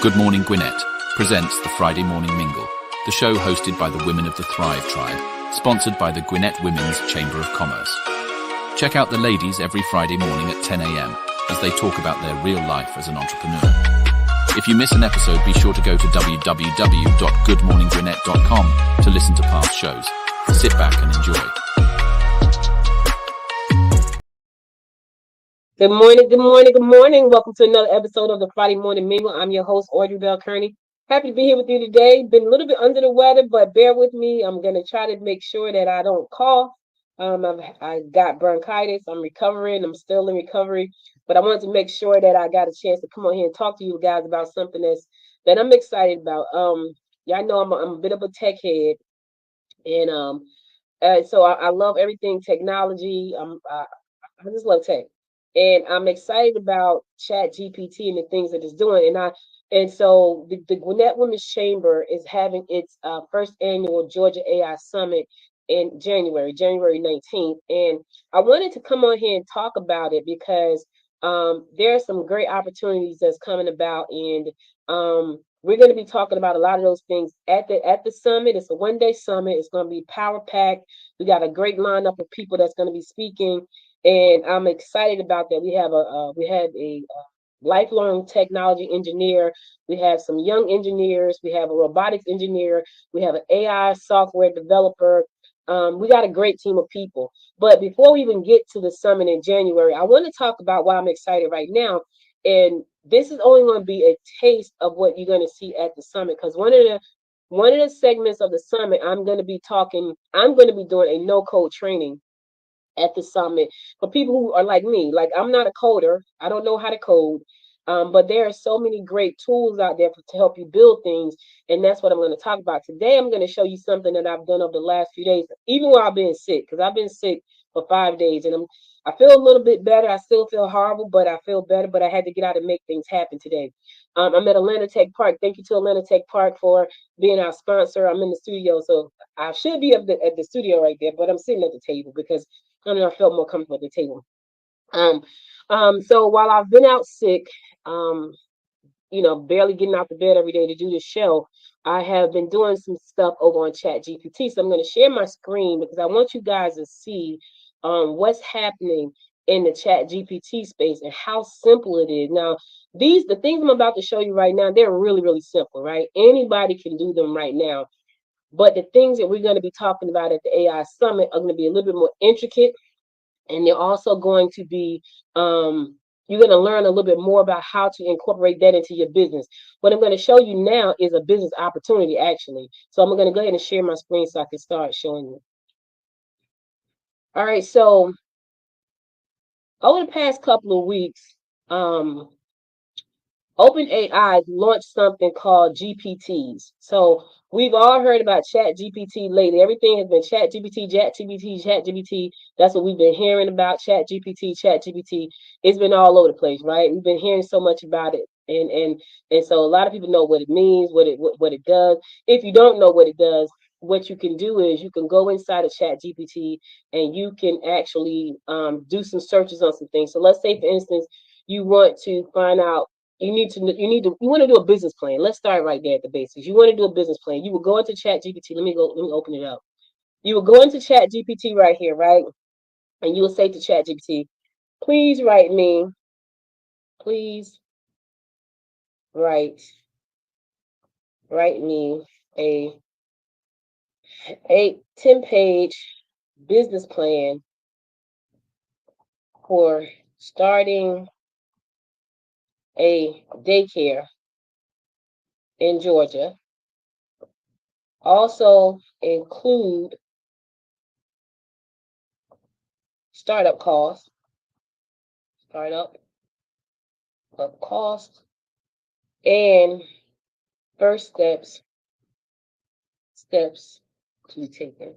Good Morning Gwinnett presents the Friday Morning Mingle, the show hosted by the women of the Thrive Tribe, sponsored by the Gwinnett Women's Chamber of Commerce. Check out the ladies every Friday morning at 10 a.m. as they talk about their real life as an entrepreneur. If you miss an episode, be sure to go to www.goodmorninggwinnett.com to listen to past shows. Sit back and enjoy. Good morning, good morning, good morning. Welcome to another episode of the Friday Morning Mingle. I'm your host, Audrey Bell Kearney. Happy to be here with you today. Been a little bit under the weather, but bear with me. I'm going to try to make sure that I don't cough. I got bronchitis. I'm recovering. I'm still in recovery. But I wanted to make sure that I got a chance to come on here and talk to you guys about something that I'm excited about. Y'all know I'm a bit of a tech head. And so I love everything technology. I just love tech. And I'm excited about Chat GPT and the things that it's doing. And so the Gwinnett Women's Chamber is having its first annual Georgia AI Summit in January 19th. And I wanted to come on here and talk about it because there are some great opportunities that's coming about. And we're going to be talking about a lot of those things at the summit. It's a one-day summit. It's going to be power packed. We got a great lineup of people that's going to be speaking. And I'm excited about that. We have a lifelong technology engineer. We have some young engineers. We have a robotics engineer. We have an AI software developer. We got a great team of people. But before we even get to the summit in January, I want to talk about why I'm excited right now. And this is only going to be a taste of what you're going to see at the summit, because one of the segments of the summit, I'm going to be doing a no-code training at the summit for people who are like me. Like, I'm not a coder. I don't know how to code. But there are so many great tools out there to help you build things. And that's what I'm going to talk about. Today, I'm going to show you something that I've done over the last few days, even while I've been sick, because I've been sick for 5 days. And I feel a little bit better. I still feel horrible, but I feel better. But I had to get out and make things happen today. I'm at Atlanta Tech Park. Thank you to Atlanta Tech Park for being our sponsor. I'm in the studio, so I should be at the studio right there, but I'm sitting at the table because I felt more comfortable at the table. So while I've been out sick, barely getting out the bed every day to do this show, I have been doing some stuff over on Chat GPT. So I'm going to share my screen because I want you guys to see what's happening in the Chat GPT space and how simple it is. Now, the things I'm about to show you right now, they're really, really simple, right? Anybody can do them right now. But the things that we're going to be talking about at the AI Summit are going to be a little bit more intricate. And they're also going to be, you're going to learn a little bit more about how to incorporate that into your business. What I'm going to show you now is a business opportunity, actually. So I'm going to go ahead and share my screen so I can start showing you. All right, so over the past couple of weeks, OpenAI launched something called GPTs. So we've all heard about Chat GPT lately. Everything has been Chat GPT, Chat GPT, Chat GPT. That's what we've been hearing about. Chat GPT, Chat GPT. It's been all over the place, right? We've been hearing so much about it, and so a lot of people know what it means, what it does. If you don't know what it does, what you can do is you can go inside of Chat GPT and you can actually do some searches on some things. So let's say, for instance, you want to find out. You want to do a business plan. Let's start right there at the basics. You want to do a business plan. You will go into Chat GPT. Let me open it up. You will go into Chat GPT right here, right? And you will say to Chat GPT, please write me a 10-page business plan for starting a daycare in Georgia. Also include startup costs, and first steps to be taken.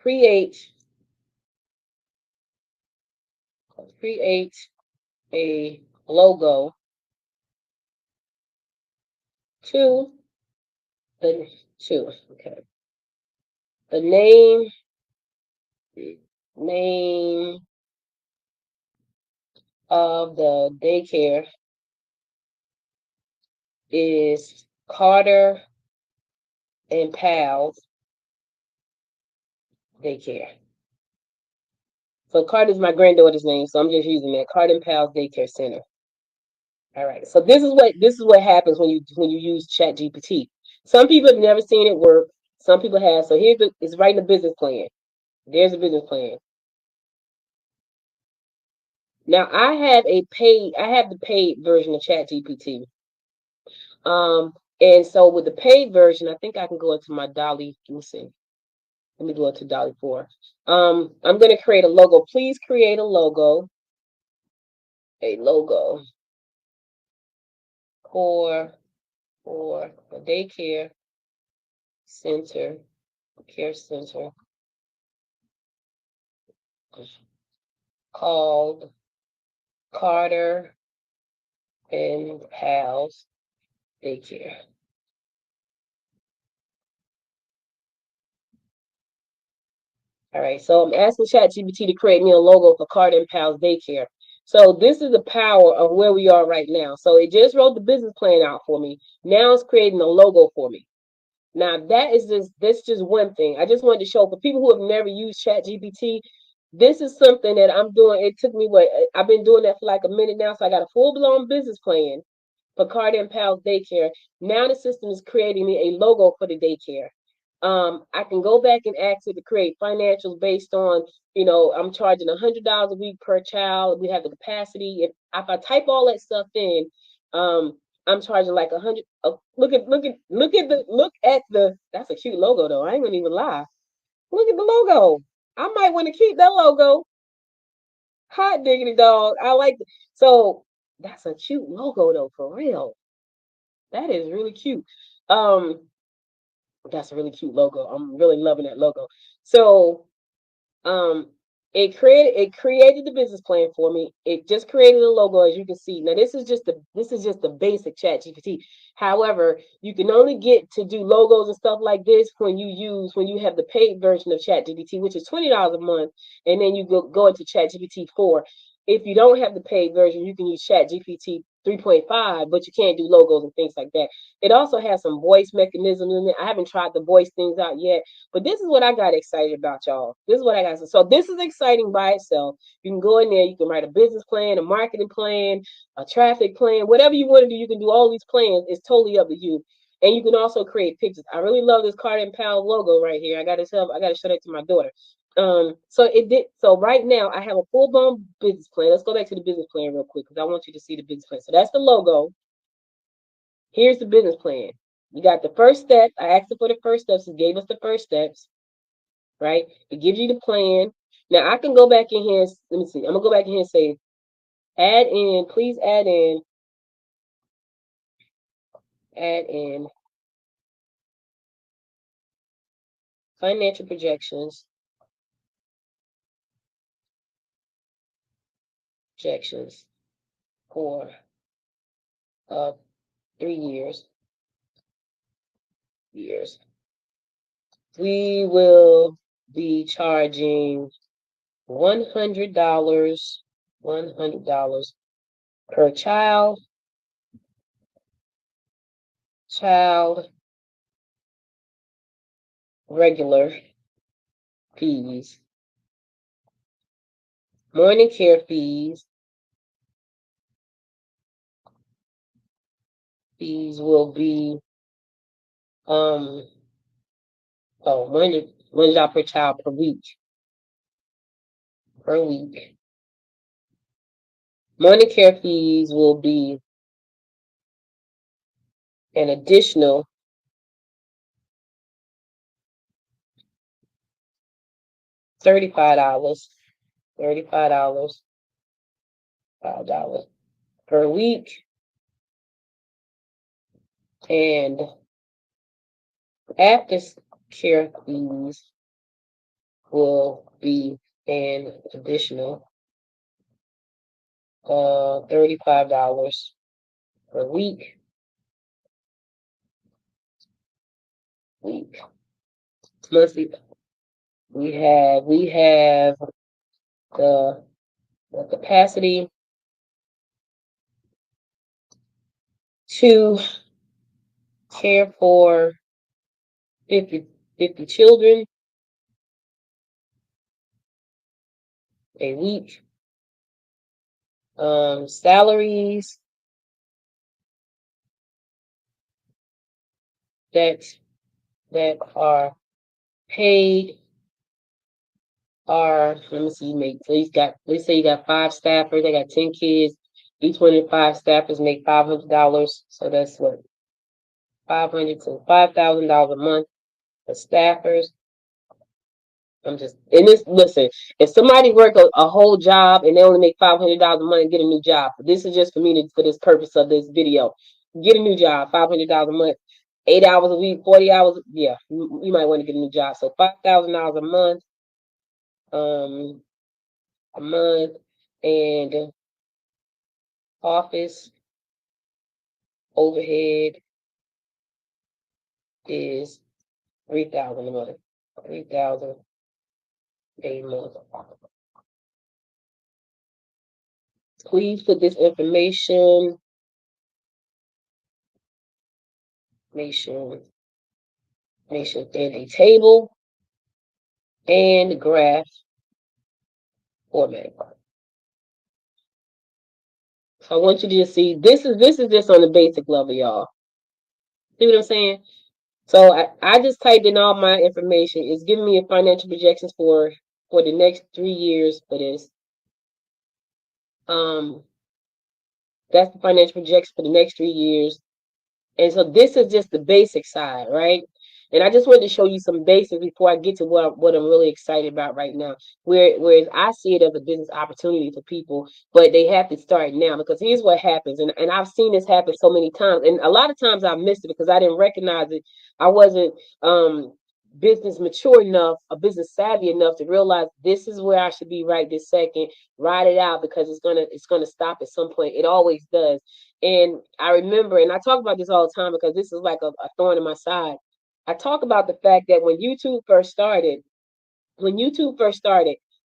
Create a logo okay. The name name of the daycare is Carter and Pals Daycare. So Carter's my granddaughter's name, so I'm just using that. Carter and Pals Daycare Center. All right. So this is what happens when you use ChatGPT. Some people have never seen it work. Some people have. So it's writing a business plan. There's a business plan. Now I have the paid version of ChatGPT. And so with the paid version, I think I can go into my Dolly. Let me see. Let me go into Dolly 4. I'm going to create a logo. Please create a logo. A logo for the daycare center, care center called Carter and Pals Daycare. All right, so I'm asking ChatGPT to create me a logo for Carter and Pals Daycare. So this is the power of where we are right now. So it just wrote the business plan out for me. Now it's creating a logo for me. Now that's just one thing. I just wanted to show for people who have never used ChatGPT, this is something that I'm doing. It took me I've been doing that for like a minute now. So I got a full-blown business plan for Carter and Pals Daycare. Now the system is creating me a logo for the daycare. I can go back and ask it to create financials based on, I'm charging $100 a week per child. We have the capacity. If I type all that stuff in, I'm charging like 100. Look at the. That's a cute logo though. I ain't gonna even lie. Look at the logo. I might want to keep that logo. Hot diggity dog. I like it. So that's a cute logo though, for real. That is really cute. That's a really cute logo. I'm really loving that logo. So um it created the business plan for me. It just created a logo, as you can see. Now this is just the basic ChatGPT. However, you can only get to do logos and stuff like this when you have the paid version of ChatGPT, which is $20 a month, and then you go into ChatGPT 4. If you don't have the paid version, you can use ChatGPT 3.5, but you can't do logos and things like that. It also has some voice mechanisms in it. I haven't tried the voice things out yet, but this is what I got excited about, y'all. This is what I got. So this is exciting by itself. You can go in there, you can write a business plan, a marketing plan, a traffic plan, whatever you want to do. You can do all these plans. It's totally up to you. And you can also create pictures. I really love this Carter and Pal logo right here. I gotta show that to my daughter. So right now I have a full-blown business plan. Let's go back to the business plan real quick because I want you to see the business plan. So that's the logo. Here's the business plan. You got the first step. I asked it for the first steps. It gave us the first steps, right? It gives you the plan. Now I can go back in here. Let me see. I'm gonna go back in here and say, please add in financial projections for 3 years. We will be charging $100 per child regular fees, morning care fees will be $100 per child per week. Morning care fees will be an additional $35 $5 per week, and after care fees will be an additional $35 per week. Monthly. We have the capacity to care for 50 children a week. Salaries that are paid are, let me see, so let's say you got 5 staffers, they got 10 kids. Each one of the 5 staffers make $500. So that's what, $500 to $5,000 a month for staffers. Listen, if somebody work a whole job and they only make $500 a month, get a new job. This is just for this purpose of this video. Get a new job, $500 a month, 8 hours a week, 40 hours. Yeah, you might want to get a new job. So $5,000 a month, and office overhead is $3,000 a month. $3,000 a month. Please put this information in a table and graph format. So I want you to just see, this is just on the basic level, y'all. See what I'm saying? So I just typed in all my information. It's giving me a financial projections for the next 3 years for this. That's the financial projection for the next 3 years. And so this is just the basic side, right? And I just wanted to show you some basics before I get to what I'm really excited about right now. Whereas I see it as a business opportunity for people, but they have to start now, because here's what happens. And I've seen this happen so many times. And a lot of times I missed it because I didn't recognize it. I wasn't business mature enough, a business savvy enough to realize this is where I should be right this second. Ride it out, because it's gonna stop at some point. It always does. And I remember, and I talk about this all the time because this is like a thorn in my side. I talk about the fact that when YouTube first started,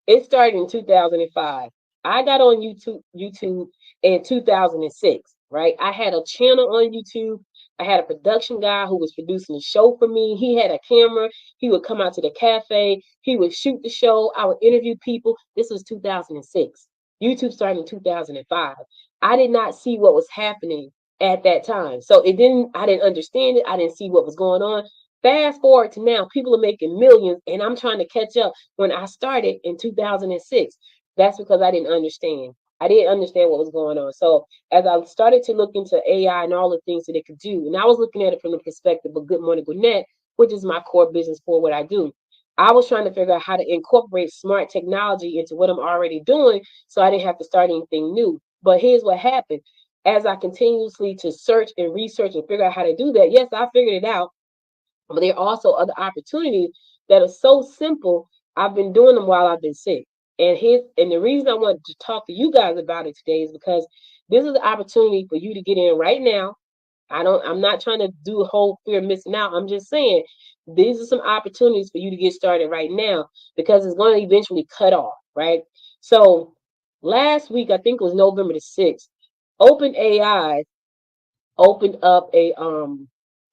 it started in 2005. I got on YouTube in 2006, right? I had a channel on YouTube. I had a production guy who was producing the show for me. He had a camera. He would come out to the cafe. He would shoot the show. I would interview people. This was 2006. YouTube started in 2005. I did not see what was happening at that time. So I didn't understand it. I didn't see what was going on. Fast forward to now, people are making millions, and I'm trying to catch up when I started in 2006. That's because I didn't understand. I didn't understand what was going on. So as I started to look into AI and all the things that it could do, and I was looking at it from the perspective of Good Morning Gwinnett, which is my core business for what I do. I was trying to figure out how to incorporate smart technology into what I'm already doing, so I didn't have to start anything new. But here's what happened. As I continuously to search and research and figure out how to do that, yes, I figured it out. But there are also other opportunities that are so simple. I've been doing them while I've been sick. And the reason I wanted to talk to you guys about it today is because this is the opportunity for you to get in right now. I'm not trying to do a whole fear of missing out. I'm just saying these are some opportunities for you to get started right now, because it's going to eventually cut off, right? So last week, I think it was November the 6th, OpenAI opened up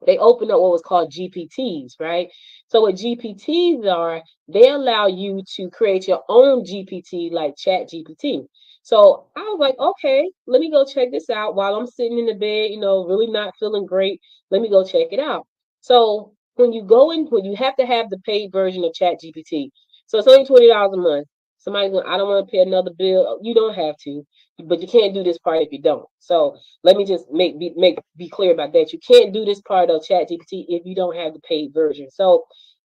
they opened up what was called GPTs, right? So what GPTs are, they allow you to create your own GPT like Chat GPT. So I was like, okay, let me go check this out while I'm sitting in the bed, really not feeling great. Let me go check it out. So when you have to have the paid version of Chat GPT. So it's only $20 a month. Somebody's going, I don't want to pay another bill. You don't have to, but you can't do this part if you don't. So let me just be clear about that. You can't do this part of ChatGPT if you don't have the paid version. So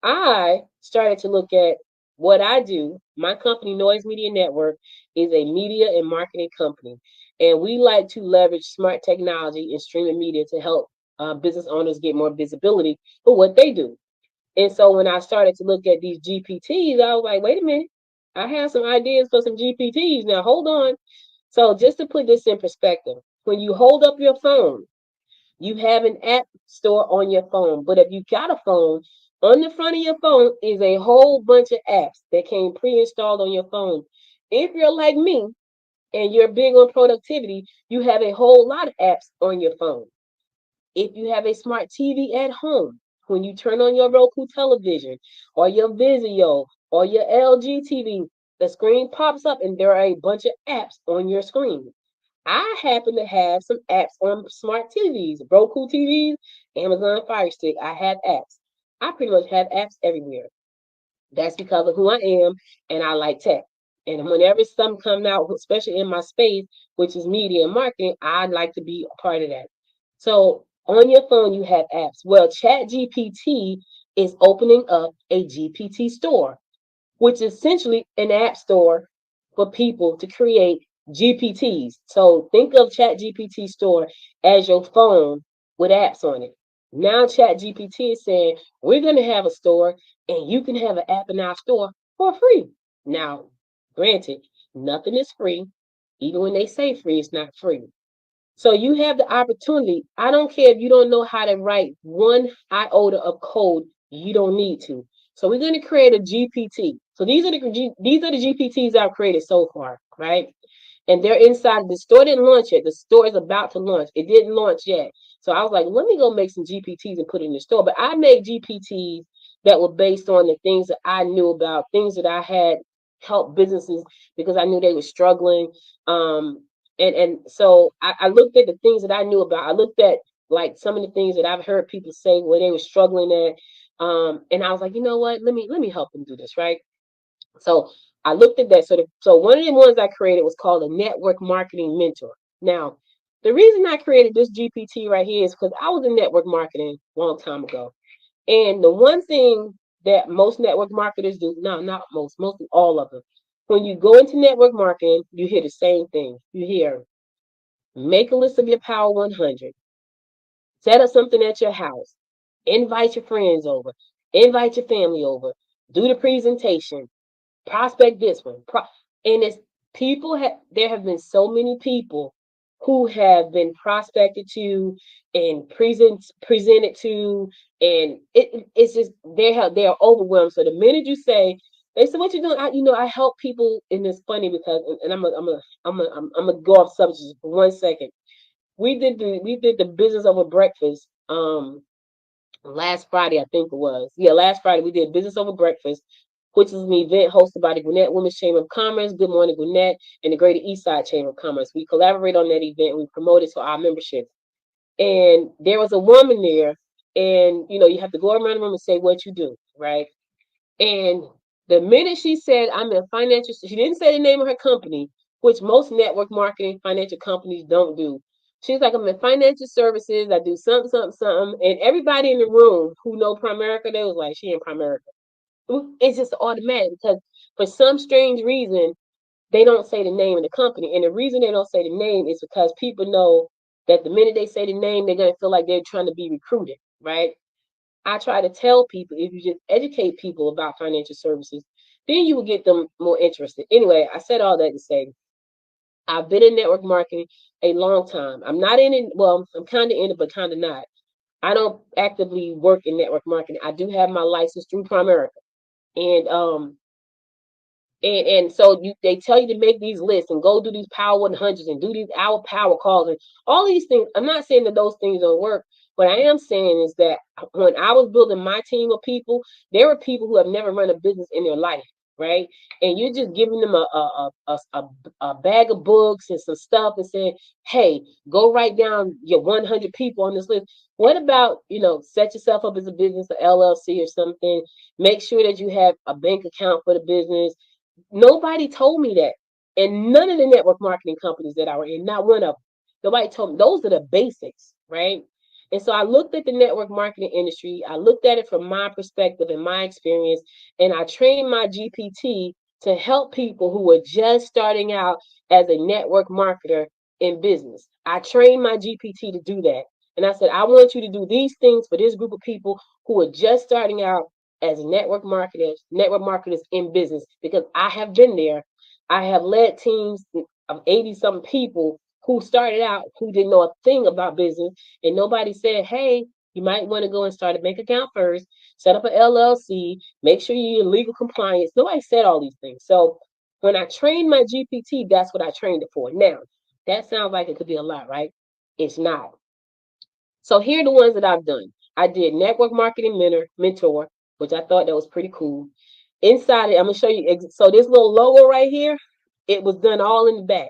I started to look at what I do. My company, Noise Media Network, is a media and marketing company, and we like to leverage smart technology and streaming media to help business owners get more visibility for what they do. And so when I started to look at these GPTs, I was like, wait a minute, I have some ideas for some GPTs. Now hold on. So just to put this in perspective, when you hold up your phone, you have an app store on your phone. But if you got a phone, on the front of your phone is a whole bunch of apps that came pre-installed on your phone. If you're like me and you're big on productivity, you have a whole lot of apps on your phone. If you have a smart TV at home, when you turn on your Roku television or your Vizio or your LG TV, the screen pops up and there are a bunch of apps on your screen. I happen to have some apps on smart TVs, Roku TVs, Amazon Fire Stick. I have apps. I pretty much have apps everywhere. That's because of who I am and I like tech. And whenever something comes out, especially in my space, which is media and marketing, I'd like to be a part of that. So on your phone, you have apps. Well, ChatGPT is opening up a GPT store, which is essentially an app store for people to create GPTs. So think of ChatGPT store as your phone with apps on it. Now ChatGPT is saying we're going to have a store and you can have an app in our store for free. Now, granted, nothing is free. Even when they say free, it's not free. So you have the opportunity. I don't care if you don't know how to write one iota of code, you don't need to. So we're going to create a GPT. So these are the GPTs I've created so far, right? And they're inside. The store didn't launch yet. The store is about to launch. It didn't launch yet. So I was like, let me go make some GPTs and put it in the store. But I made GPTs that were based on the things that I knew about, things that I had helped businesses because I knew they were struggling. And so I looked at the things that I knew about. I looked at like some of the things that I've heard people say where they were struggling at. And I was like, you know what? Let me help them do this, right? So I looked at that. So one of the ones I created was called a network marketing mentor. Now, the reason I created this GPT right here is because I was in network marketing a long time ago. And the one thing that most network marketers do, no, not most, mostly all of them, when you go into network marketing, you hear the same thing. You hear, make a list of your Power 100, set up something at your house, invite your friends over, invite your family over, do the presentation, prospect this one. And it's people have there have been so many people who have been prospected to and presented to, and it's just they are overwhelmed. So the minute you say, they said, what you doing? I help people, and it's funny because, and I'm gonna go off subject for 1 second. We did the business over breakfast last Friday, I think it was. Yeah, last Friday we did business over breakfast, which is an event hosted by the Gwinnett Women's Chamber of Commerce, Good Morning Gwinnett, and the Greater East Side Chamber of Commerce. We collaborate on that event. We promote it to our membership. And there was a woman there, and you have to go around the room and say what you do, right? And the minute she said, I'm in financial, she didn't say the name of her company, which most network marketing financial companies don't do. She's like, I'm in financial services. I do something, something, something. And everybody in the room who know Primerica, they was like, she in Primerica. It's just automatic because for some strange reason, they don't say the name of the company. And the reason they don't say the name is because people know that the minute they say the name, they're going to feel like they're trying to be recruited, right? I try to tell people, if you just educate people about financial services, then you will get them more interested. Anyway, I said all that to say I've been in network marketing a long time. I'm not in it. Well, I'm kind of in it, but kind of not. I don't actively work in network marketing. I do have my license through Primerica. And so they tell you to make these lists and go do these Power 100s and do these hour power calls and all these things. I'm not saying that those things don't work. What I am saying is that when I was building my team of people, there were people who have never run a business in their life, right? And you're just giving them a bag of books and some stuff and saying, hey, go write down your 100 people on this list. What about, set yourself up as a business, an LLC or something. Make sure that you have a bank account for the business. Nobody told me that. And none of the network marketing companies that I were in, not one of them. Nobody told me. Those are the basics, right? And so I looked at the network marketing industry. I looked at it from my perspective and my experience, and I trained my GPT to help people who were just starting out as a network marketer in business. I trained my GPT to do that. And I said, I want you to do these things for this group of people who are just starting out as network marketers in business, because I have been there. I have led teams of 80 something people who started out who didn't know a thing about business, and nobody said, hey, you might want to go and start a bank account first, set up an LLC, make sure you're in legal compliance. Nobody said all these things. So When I trained my GPT, that's what I trained it for. Now, that sounds like it could be a lot, right? It's not. So here are the ones that I've done. I did network marketing mentor, which I thought that was pretty cool. Inside it, I'm gonna show you. So this little logo right here, it was done all in the back.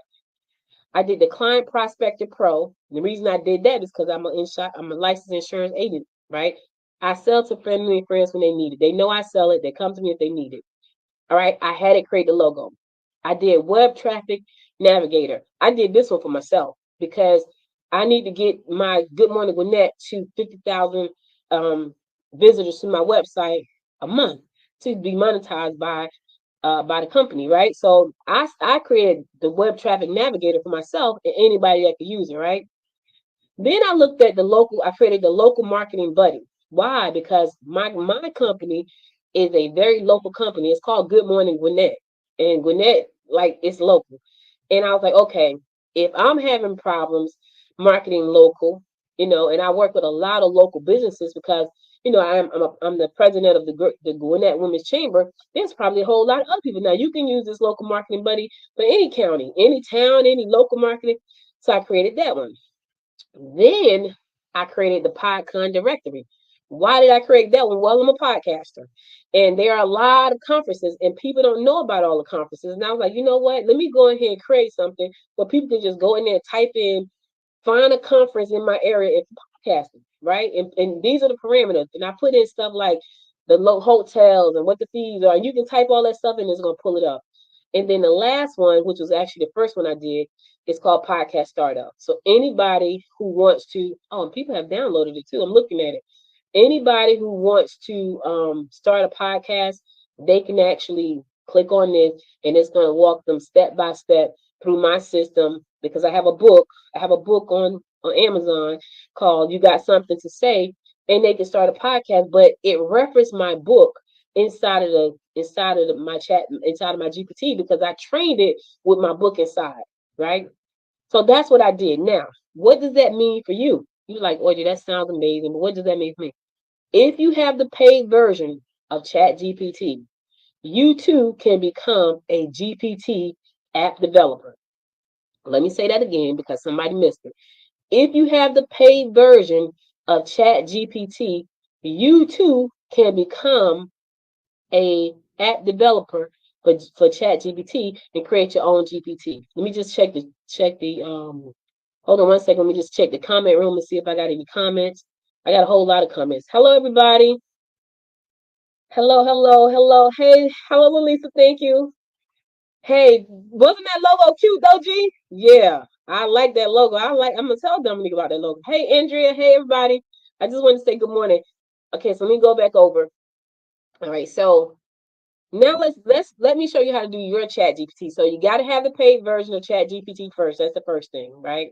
I did the client prospector pro. The reason I did that is because I'm a licensed insurance agent, right? I sell to family and friends when they need it. They know I sell it. They come to me if they need it. All right. I had it create the logo. I did web traffic navigator. I did this one for myself because I need to get my Good Morning Gwinnett to 50,000 visitors to my website a month to be monetized by the company, right? So I created the web traffic navigator for myself and anybody that could use it, right? Then I looked at I created the local marketing buddy. Why? Because my company is a very local company. It's called Good Morning Gwinnett. And Gwinnett, like, it's local. And I was like, okay, if I'm having problems marketing local, and I work with a lot of local businesses because, I'm the president of the Gwinnett Women's Chamber. There's probably a whole lot of other people. Now, you can use this local marketing buddy for any county, any town, any local marketing. So I created that one. Then I created the PodCon directory. Why did I create that one? Well, I'm a podcaster. And there are a lot of conferences, and people don't know about all the conferences. And I was like, you know what? Let me go ahead and create something where people can just go in there and type in, find a conference in my area and podcasting, right? And these are the parameters. And I put in stuff like the low hotels and what the fees are. And you can type all that stuff in, it's going to pull it up. And then the last one, which was actually the first one I did, is called Podcast Startup. So anybody who wants to, and people have downloaded it too. I'm looking at it. Anybody who wants to start a podcast, they can actually click on this, and it's going to walk them step by step through my system because I have a book. I have a book on Amazon called "You Got Something to Say," and they can start a podcast. But it referenced my book inside of my chat, inside of my GPT, because I trained it with my book inside, right? So that's what I did. Now, what does that mean for you? You're like, Audrey, that sounds amazing, but what does that mean for me? If you have the paid version of Chat GPT, you too can become a GPT app developer. Let me say that again because somebody missed it. If you have the paid version of Chat GPT, you too can become a app developer for Chat GPT and create your own GPT. Let me just check the hold on one second. Let me just check the comment room and see if I got any comments. I got a whole lot of comments. Hello, everybody. Hello, hello, hello. Hey, hello, Lisa. Thank you. Hey, wasn't that logo cute though, G? Yeah, I like that logo. I'm gonna tell Dominique about that logo. Hey, Andrea. Hey, everybody. I just want to say good morning. Okay, so let me go back over. All right, so now let me show you how to do your Chat GPT. So you got to have the paid version of Chat GPT first. That's the first thing, right?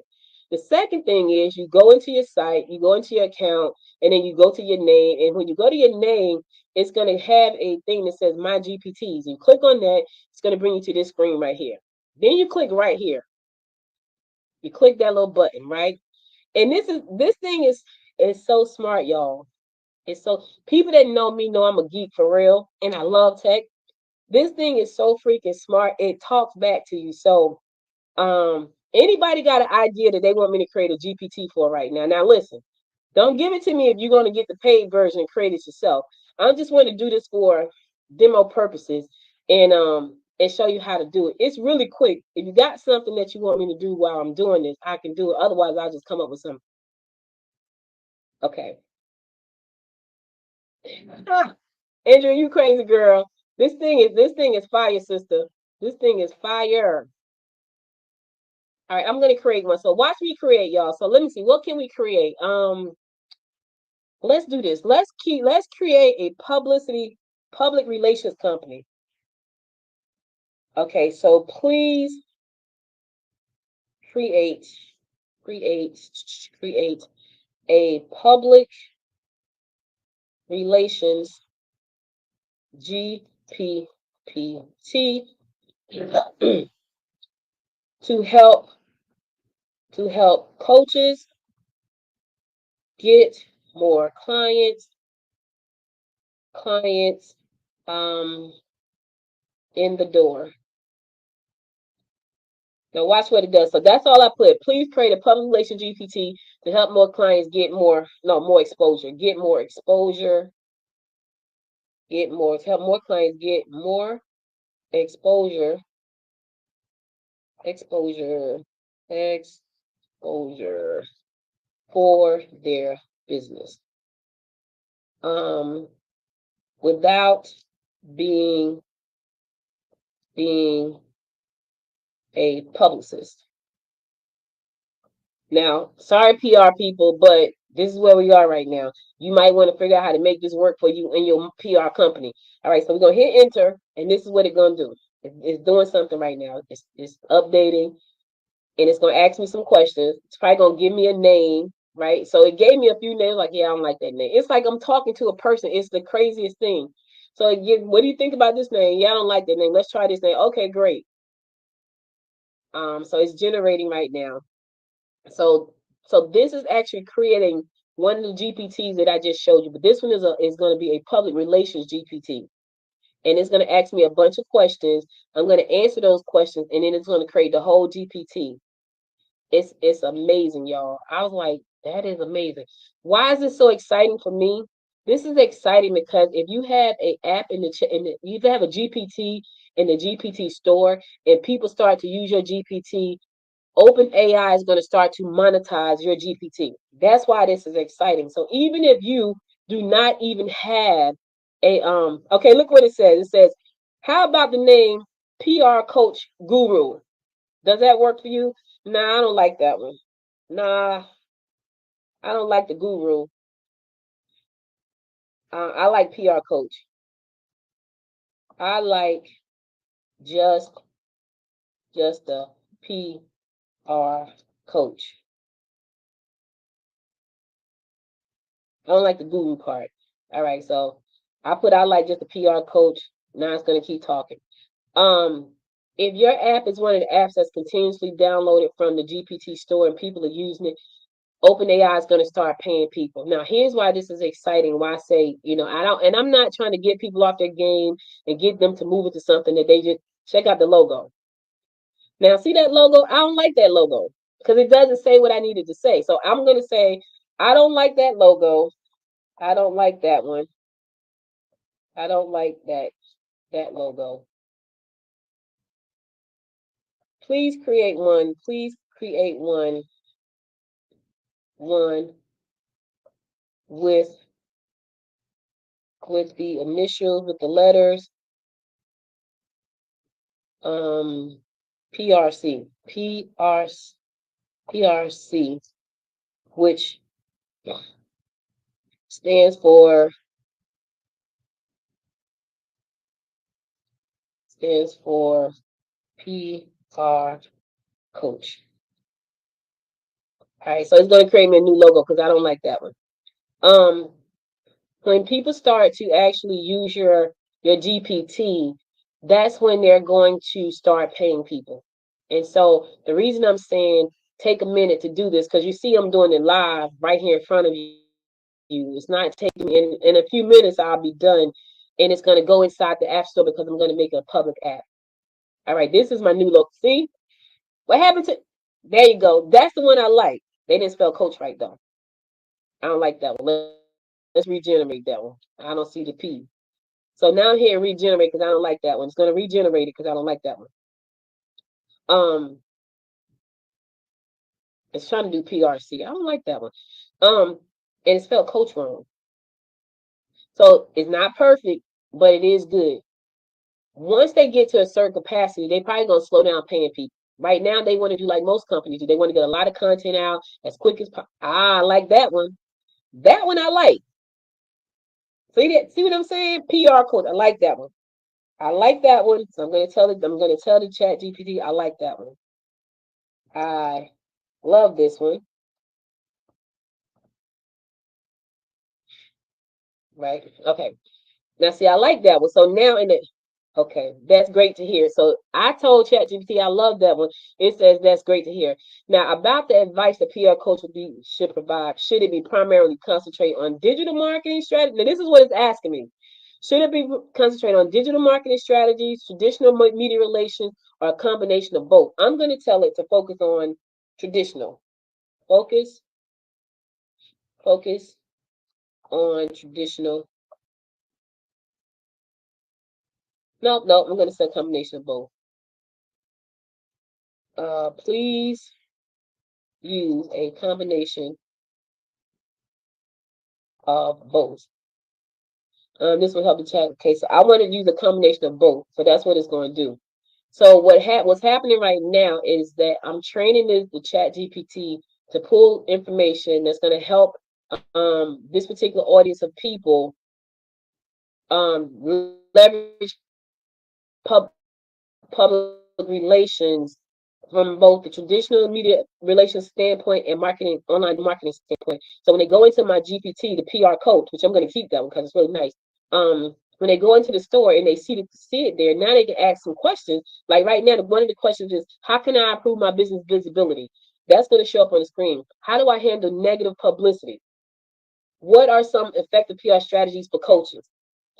The second thing is you go into your site, you go into your account, and then you go to your name. And when you go to your name, it's going to have a thing that says My GPTs. You click on that, it's going to bring you to this screen right here. Then you click right here. You click that little button, right? And this thing is so smart, y'all. It's so people that know me know I'm a geek for real, and I love tech. This thing is so freaking smart. It talks back to you. So anybody got an idea that they want me to create a GPT for right now? Now listen, don't give it to me if you're going to get the paid version and create it yourself. I just want to do this for demo purposes and show you how to do it. It's really quick. If you got something that you want me to do while I'm doing this, I can do it. Otherwise, I'll just come up with something. Okay. Andrew, you crazy girl. This thing is fire, sister. This thing is fire. All right, I'm gonna create one. So watch me create, y'all. So let me see. What can we create? Let's do this. Let's create a public relations company. Okay, so please create a public relations GPT to help coaches get more clients in the door. Now watch what it does. So that's all I put. Please create a public relation GPT to help more clients get more exposure. Get more exposure. Get more to help more clients get more exposure. Exposure. Exposure for their business. Without being a publicist. Now, sorry, PR people, but this is where we are right now. You might want to figure out how to make this work for you and your PR company. All right, so we're gonna hit enter, and this is what it's gonna do. It's doing something right now. It's updating, and it's gonna ask me some questions. It's probably gonna give me a name, right? So it gave me a few names. Like, yeah, I don't like that name. It's like I'm talking to a person. It's the craziest thing. So it gives, what do you think about this name? Yeah, I don't like that name. Let's try this name. Okay, great. So it's generating right now. So this is actually creating one of the GPTs that I just showed you, but this one is going to be a public relations GPT, and it's going to ask me a bunch of questions. I'm going to answer those questions, and then it's going to create the whole GPT. It's amazing, y'all. I was like, that is amazing. Why is this so exciting for me? This is exciting because if you have a app you have a GPT in the GPT store, and people start to use your GPT, OpenAI is going to start to monetize your GPT. That's why this is exciting. So even if you do not even have a okay, look what it says. It says, how about the name PR Coach Guru? Does that work for you? Nah, I don't like that one. Nah, I don't like the Guru. I like PR Coach. I like just a PR Coach. I don't like the guru part. All right, so I like just a PR coach. Now it's gonna keep talking. If your app is one of the apps that's continuously downloaded from the GPT store and people are using it, OpenAI is gonna start paying people. Now, here's why this is exciting. Why I say, I'm not trying to get people off their game and get them to move it to something that they just check out the logo. Now, see that logo? I don't like that logo because it doesn't say what I needed to say. So I'm gonna say, I don't like that logo. I don't like that one. I don't like that logo. Please create one. Please create one with the initials, with the letters. PRC. PRC, which stands for PR Coach. All right, so it's going to create me a new logo because I don't like that one. When people start to actually use your GPT, that's when they're going to start paying people. And so the reason I'm saying take a minute to do this, because you see I'm doing it live right here in front of you. It's not taking me in a few minutes, I'll be done. And it's going to go inside the app store because I'm going to make it a public app. All right, this is my new logo. See what happened to, there you go. That's the one I like. They didn't spell coach right though. I don't like that one. Let's regenerate that one. I don't see the P. So now I'm here regenerate because I don't like that one. It's going to regenerate it because I don't like that one. It's trying to do PRC. I don't like that one. And it's spelled coach wrong. So it's not perfect, but it is good. Once they get to a certain capacity, they probably gonna slow down paying people. Right now, they want to do like most companies do. They want to get a lot of content out as quick as possible. I like that one. That one I like. See that? See what I'm saying? PR code. I like that one. I like that one. So I'm gonna tell it. I'm gonna tell the Chat GPT. I like that one. I love this one. Right. Okay. Now see, I like that one. So now in the okay, that's great to hear. So I told ChatGPT I love that one. It says that's great to hear. Now about the advice the PR coach should provide, should it be primarily concentrate on digital marketing strategy? Now this is what it's asking me. Should it be concentrated on digital marketing strategies, traditional media relations, or a combination of both? I'm going to tell it to focus on traditional. Focus, focus on traditional. Nope, nope. I'm going to say a combination of both. Please use a combination of both. This will help the chat. Okay, so I want to use a combination of both. So that's what it's going to do. So what's happening right now is that I'm training the chat GPT to pull information that's going to help this particular audience of people leverage public relations from both the traditional media relations standpoint and marketing, online marketing standpoint. So when they go into my GPT, the PR coach, which I'm going to keep that one because it's really nice. When they go into the store and they see it there, now they can ask some questions. Like right now, one of the questions is, how can I improve my business visibility? That's going to show up on the screen. How do I handle negative publicity? What are some effective PR strategies for coaches?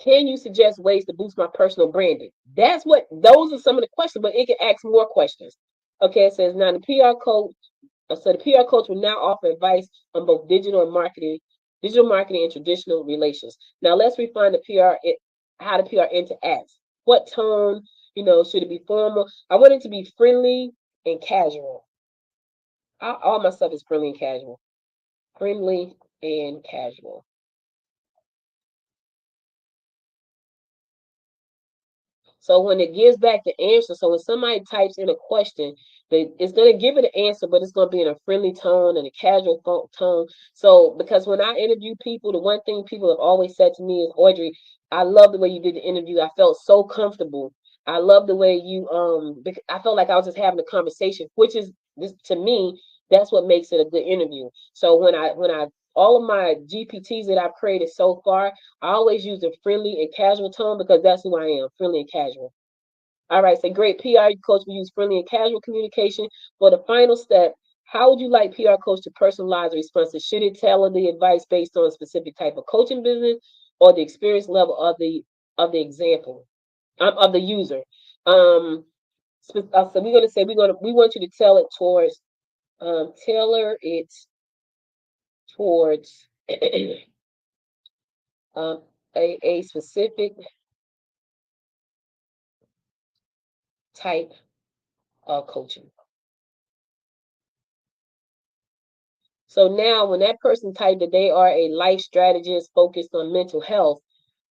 Can you suggest ways to boost my personal branding? Those are some of the questions, but it can ask more questions. Okay, it says now the PR coach, so the PR coach will now offer advice on both digital marketing and traditional relations. Now let's refine how the PR interacts. What tone, should it be formal? I want it to be friendly and casual. All my stuff is friendly and casual. Friendly and casual. So when it gives back the answer, so when somebody types in a question, it's going to give it an answer, but it's going to be in a friendly tone and a casual tone. So because when I interview people, the one thing people have always said to me is, Audrey, I love the way you did the interview. I felt so comfortable. I love the way you I felt like I was just having a conversation, which is this to me, that's what makes it a good interview. So when I all of my GPTs that I've created so far, I always use a friendly and casual tone because that's who I am, friendly and casual. All right, so great PR coach will use friendly and casual communication. For the final step, how would you like PR coach to personalize responses? Should it tailor the advice based on a specific type of coaching business or the experience level of the example of the user? So we're gonna say we want you to tailor it towards towards a specific type of coaching. So now when that person typed that they are a life strategist focused on mental health,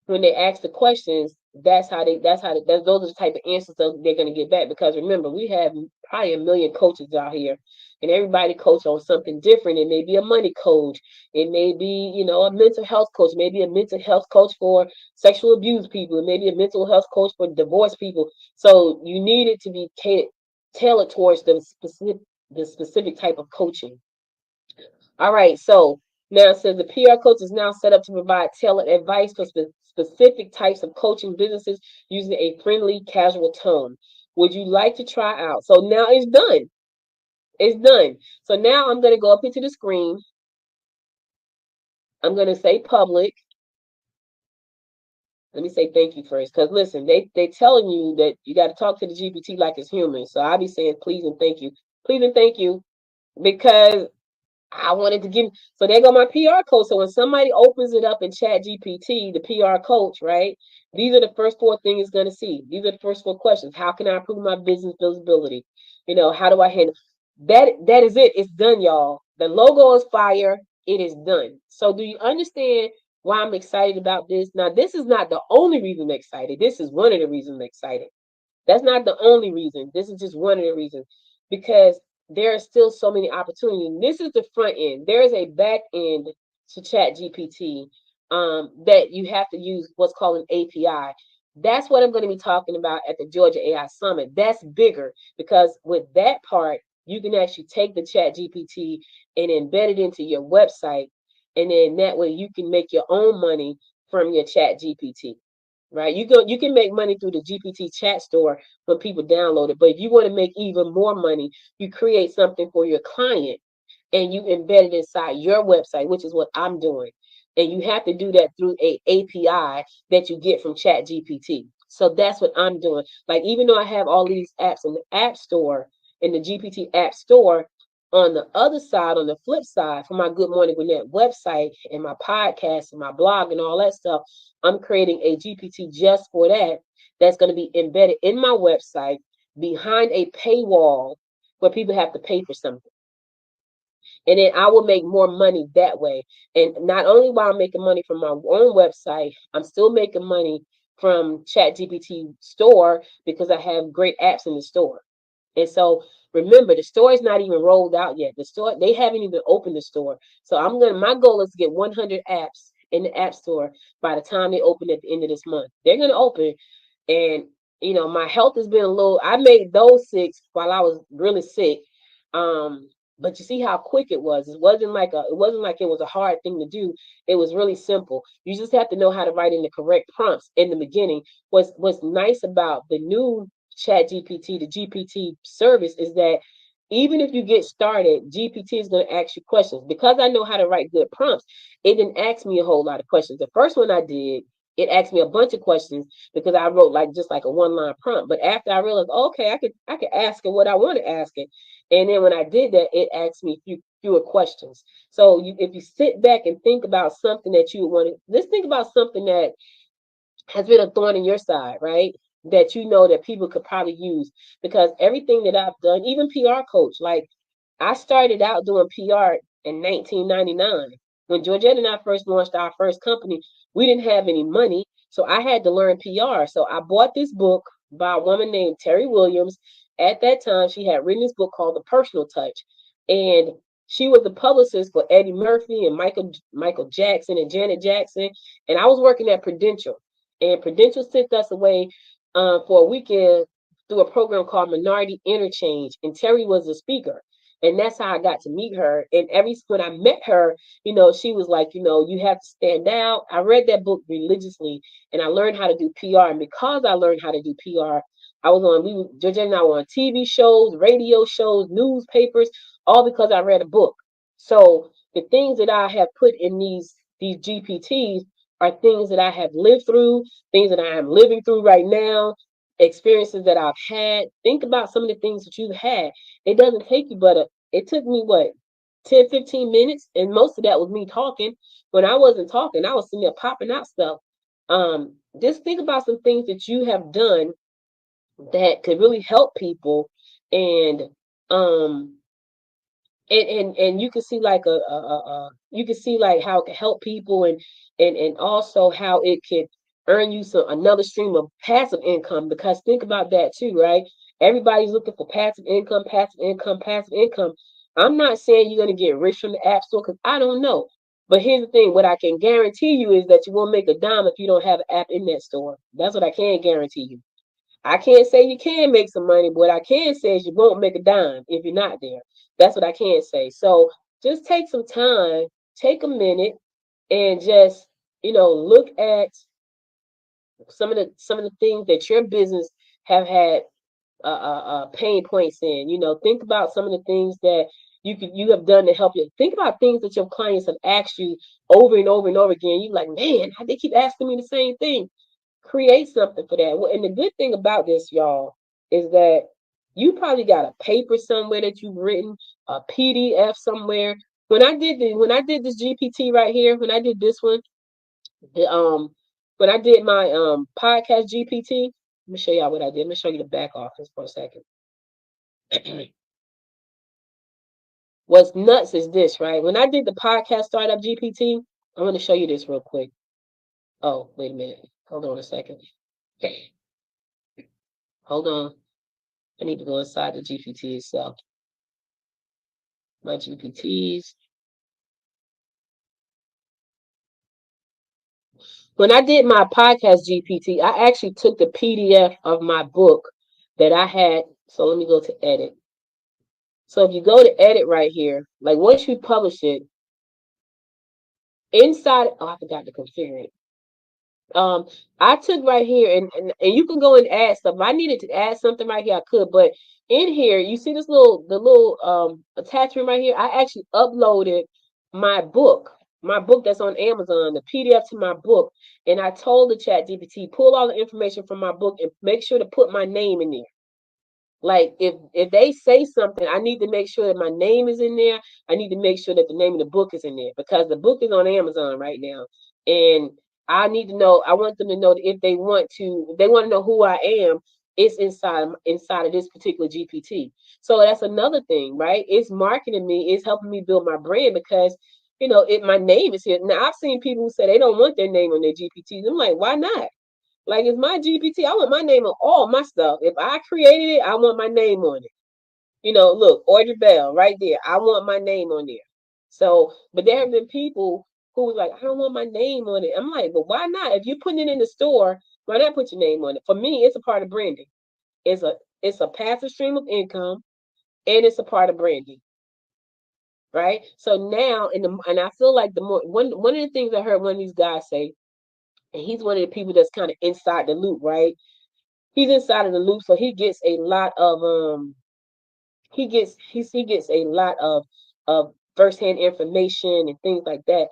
when they ask the questions, those are the type of answers that they're going to get back. Because remember, we have probably a million coaches out here, and everybody coach on something different. It may be a money coach, it may be a mental health coach, maybe a mental health coach for sexual abuse people, it may be a mental health coach for divorced people. So you need it to be tailored towards the specific type of coaching. All right, so now it says the PR coach is now set up to provide tailored advice for specific types of coaching businesses using a friendly, casual tone. Would you like to try out? So now it's done. It's done. So now I'm going to go up into the screen. I'm going to say public. Let me say thank you first, because listen, they telling you that you got to talk to the GPT like it's human. So I'll be saying please and thank you, because I wanted to give. So there go my PR coach. So when somebody opens it up in Chat GPT, the PR coach, right? These are the first four things it's going to see. These are the first four questions. How can I improve my business visibility? How do I handle that? That is it. It's done, y'all. The logo is fire. It is done. So do you understand why I'm excited about this? Now, this is not the only reason I'm excited. This is one of the reasons I'm excited. That's not the only reason. This is just one of the reasons, because there are still so many opportunities. And this is the front end. There is a back end to Chat GPT that you have to use what's called an API. That's what I'm going to be talking about at the Georgia AI Summit. That's bigger, because with that part, you can actually take the Chat GPT and embed it into your website. And then that way you can make your own money from your Chat GPT. Right, you can make money through the GPT chat store when people download it. But if you want to make even more money, you create something for your client and you embed it inside your website, which is what I'm doing. And you have to do that through a API that you get from ChatGPT. So that's what I'm doing. Like, even though I have all these apps in the App Store, in the GPT App Store, on the other side, on the flip side, for my Good Morning Gwinnett website and my podcast and my blog and all that stuff, I'm creating a GPT just for that. That's going to be embedded in my website behind a paywall where people have to pay for something. And then I will make more money that way. And not only while I'm making money from my own website, I'm still making money from ChatGPT store because I have great apps in the store. And so remember, the store is not even rolled out yet. The store, they haven't even opened the store. So my goal is to get 100 apps in the app store by the time they open at the end of this month. They're going to open. And, my health has been I made those 6 while I was really sick. But you see how quick it was. It wasn't like it was a hard thing to do. It was really simple. You just have to know how to write in the correct prompts in the beginning. What's nice about the new Chat GPT, the GPT service, is that even if you get started, GPT is going to ask you questions. Because I know how to write good prompts, it didn't ask me a whole lot of questions. The first one I did, it asked me a bunch of questions because I wrote just like a one-line prompt. But after I realized, okay, I could ask it what I want to ask it. And then when I did that, it asked me fewer questions. So if you sit back and think about something that you want to, let's think about something that has been a thorn in your side, right? That that people could probably use. Because everything that I've done, even PR coach, like I started out doing PR in 1999. When Georgette and I first launched our first company, we didn't have any money. So I had to learn PR. So I bought this book by a woman named Terry Williams. At that time, she had written this book called The Personal Touch. And she was the publicist for Eddie Murphy and Michael Jackson and Janet Jackson. And I was working at Prudential. And Prudential sent us away for a weekend through a program called Minority Interchange. And Terry was the speaker. And that's how I got to meet her. And when I met her, she was like, you have to stand out. I read that book religiously and I learned how to do PR. And because I learned how to do PR, Georgia and I were on TV shows, radio shows, newspapers, all because I read a book. So the things that I have put in these GPTs are things that I have lived through, things that I am living through right now, experiences that I've had. Think about some of the things that you've had. It doesn't take you it took me 10, 15 minutes, and most of that was me talking. When I wasn't talking, I was sitting there popping out stuff. Just think about some things that you have done that could really help people, and and you can see like you can see like how it can help people, and also how it could earn you another stream of passive income. Because think about that too, right? Everybody's looking for passive income, passive income, passive income. I'm not saying you're going to get rich from the app store, because I don't know. But here's the thing: what I can guarantee you is that you won't make a dime if you don't have an app in that store. That's what I can guarantee you. I can't say you can make some money, but what I can say is you won't make a dime if you're not there. That's what I can say. So just take some time, take a minute, and just look at some of the things that your business have had pain points in. Think about some of the things that you have done to help you. Think about things that your clients have asked you over and over and over again. You're like, man, they keep asking me the same thing. Create something for that. And the good thing about this, y'all, is that you probably got a paper somewhere that you've written, a PDF somewhere. When I did this GPT right here, when I did this one, when I did my podcast GPT, let me show y'all what I did. Let me show you the back office for a second. What's nuts is this, right? When I did the podcast startup GPT, I'm going to show you this real quick. Oh, wait a minute. Hold on a second. Hold on. I need to go inside the GPT itself. My GPTs. When I did my podcast GPT, I actually took the PDF of my book that I had. So let me go to edit. So if you go to edit right here, like once you publish it, inside, I forgot to configure it. I took right here, and you can go and add stuff. If I needed to add something right here, I could. But in here, you see the little attachment right here. I actually uploaded my book. my book that's on Amazon, the PDF to my book, and I told the Chat GPT, pull all the information from my book and make sure to put my name in there. Like if they say something, I need to make sure that my name is in there. I need to make sure that the name of the book is in there because the book is on Amazon right now. And I need to know, I want them to know that if they want to know who I am, it's inside of this particular GPT. So that's another thing, right? It's marketing me, it's helping me build my brand because my name is here. Now I've seen people who say they don't want their name on their GPTs. I'm like, why not? Like it's my GPT. I want my name on all my stuff. If I created it, I want my name on it. Look, Audrey Bell right there. I want my name on there. So, but there have been people who was like, I don't want my name on it. I'm like, but why not? If you're putting it in the store, why not put your name on it? For me, it's a part of branding. It's a passive stream of income, and it's a part of branding. Right. So now, and I feel like the more one of the things I heard one of these guys say, and he's one of the people that's kind of inside the loop, right? He's inside of the loop, so he gets a lot of he gets a lot of firsthand information and things like that.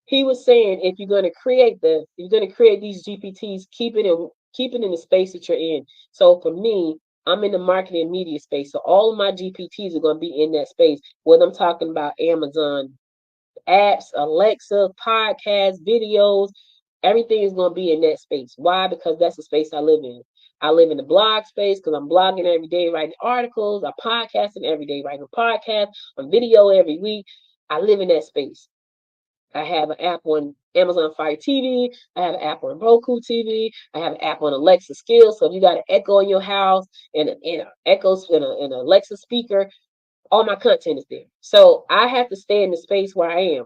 He was saying if you're going to create these GPTs, keep it in the space that you're in. So for me, I'm in the marketing and media space, so all of my GPTs are going to be in that space. Whether I'm talking about Amazon apps, Alexa, podcasts, videos, everything is going to be in that space. Why? Because that's the space I live in. I live in the blog space because I'm blogging every day, writing articles. I'm podcasting every day, writing podcasts, on video every week. I live in that space. I have an app on Amazon Fire TV. I have an app on Roku TV. I have an app on Alexa Skills. So if you got an Echo in your house and an Echoes and an Alexa speaker, all my content is there. So I have to stay in the space where I am.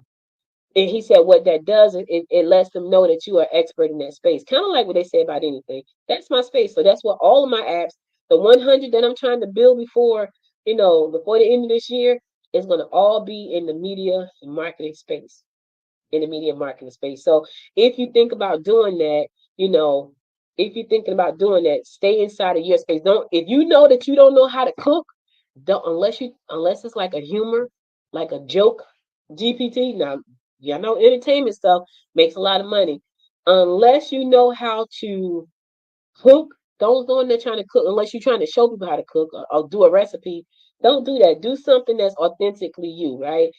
And he said what that does, it lets them know that you are expert in that space. Kind of like what they say about anything. That's my space. So that's what all of my apps, the 100 that I'm trying to build before the end of this year, is going to all be in the media and marketing space. In the media and marketing space. So if you think about doing that, if you're thinking about doing that, stay inside of your space. Don't if you know that you don't know how to cook, don't unless it's like a humor, like a joke GPT. Now, y'all know entertainment stuff makes a lot of money. Unless you know how to cook, don't go in there trying to cook unless you're trying to show people how to cook or do a recipe. Don't do that. Do something that's authentically you, right?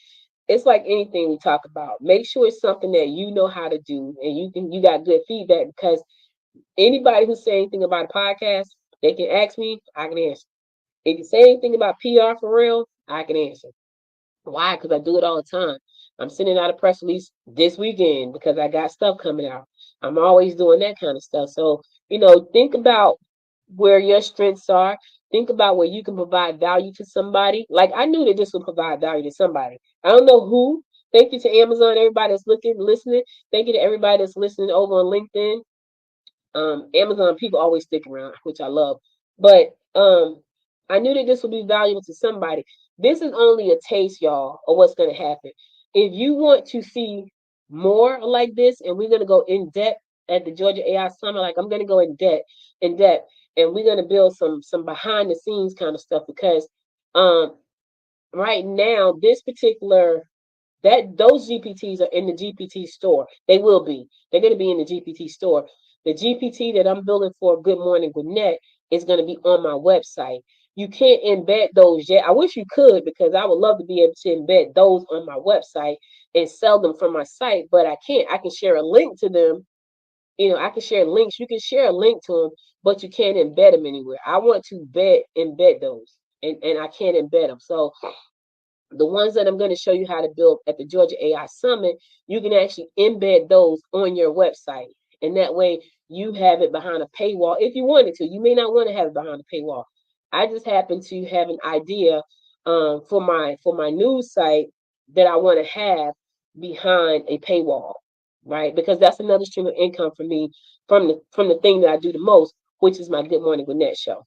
It's like anything we talk about. Make sure it's something that you know how to do and you got good feedback because anybody who say anything about a podcast, they can ask me, I can answer. If you say anything about PR for real, I can answer. Why? Because I do it all the time. I'm sending out a press release this weekend because I got stuff coming out. I'm always doing that kind of stuff. So, think about where your strengths are. Think about where you can provide value to somebody. Like I knew that this would provide value to somebody. I don't know who. Thank you to Amazon, everybody that's listening. Thank you to everybody that's listening over on LinkedIn. Amazon people always stick around, which I love. But I knew that this would be valuable to somebody. This is only a taste, y'all, of what's going to happen. If you want to see more like this, and we're going to go in depth at the Georgia AI Summit, like I'm going to go in depth, and we're going to build some behind the scenes kind of stuff because right now this particular that those GPTs are in the GPT store. They will be. They're going to be in the GPT store. The GPT that I'm building for Good Morning Gwinnett is going to be on my website. You can't embed those yet. I wish you could because I would love to be able to embed those on my website and sell them from my site, but I can't. I can share a link to them. I can share links. You can share a link to them, but you can't embed them anywhere. I want to embed those, and I can't embed them. So the ones that I'm going to show you how to build at the Georgia AI Summit, you can actually embed those on your website. And that way you have it behind a paywall if you wanted to. You may not want to have it behind a paywall. I just happen to have an idea for my news site that I want to have behind a paywall, right? Because that's another stream of income for me from the thing that I do the most, which is my Good Morning Gwinnett show.